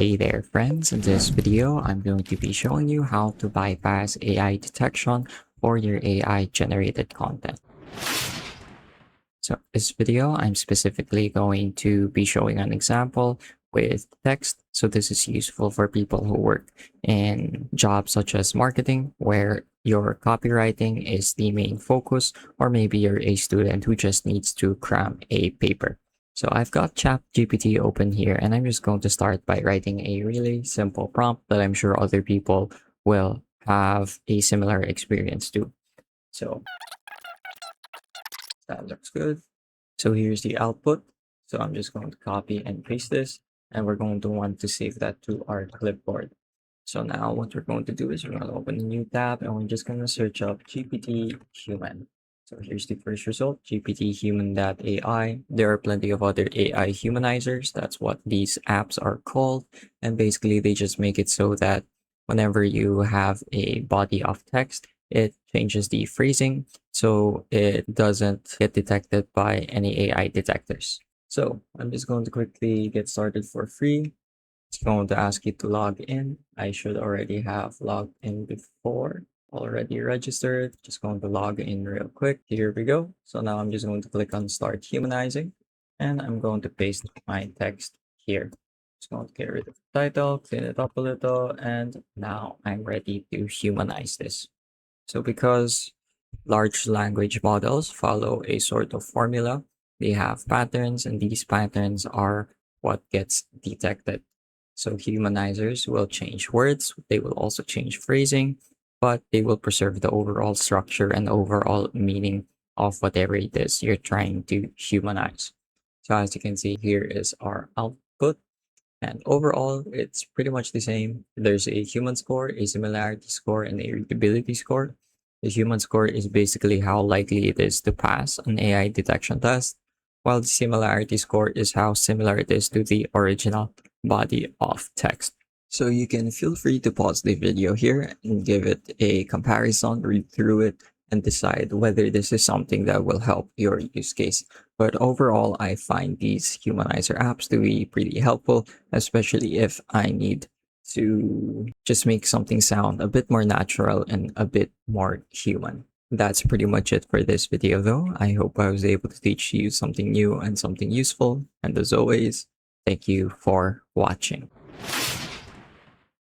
Hey there friends, in this video I'm going to be showing you how to bypass AI detection for your AI generated content. So this video I'm specifically going to be showing an example with text. So this is useful for people who work in jobs such as marketing where your copywriting is the main focus, or maybe you're a student who just needs to cram a paper. So I've got ChatGPT open here and I'm just going to start by writing a really simple prompt that I'm sure other people will have a similar experience to. So that looks good. So here's the output. So I'm just going to copy and paste this, and we're going to want to save that to our clipboard. So now what we're going to do is we're going to open a new tab and we're just going to search up GPT human. So here's the first result, GPT human.ai. There are plenty of other AI humanizers. That's what these apps are called. And basically they just make it so that whenever you have a body of text, it changes the phrasing so it doesn't get detected by any AI detectors. So I'm just going to quickly get started for free. It's going to ask you to log in. I should already have logged in before, already registered. Just going to log in real quick. Here we go. So now I'm just going to click on start humanizing and I'm going to paste my text here. Just going to get rid of the title, clean it up a little, and now I'm ready to humanize this. So because large language models follow a sort of formula, they have patterns, and these patterns are what gets detected. So humanizers will change words, they will also change phrasing, but they will preserve the overall structure and overall meaning of whatever it is you're trying to humanize. So as you can see, here is our output. And overall, it's pretty much the same. There's a human score, a similarity score, and a readability score. The human score is basically how likely it is to pass an AI detection test, while the similarity score is how similar it is to the original body of text. So you can feel free to pause the video here and give it a comparison, read through it, and decide whether this is something that will help your use case. But overall, I find these humanizer apps to be pretty helpful, especially if I need to just make something sound a bit more natural and a bit more human. That's pretty much it for this video though. I hope I was able to teach you something new and something useful. And as always, thank you for watching.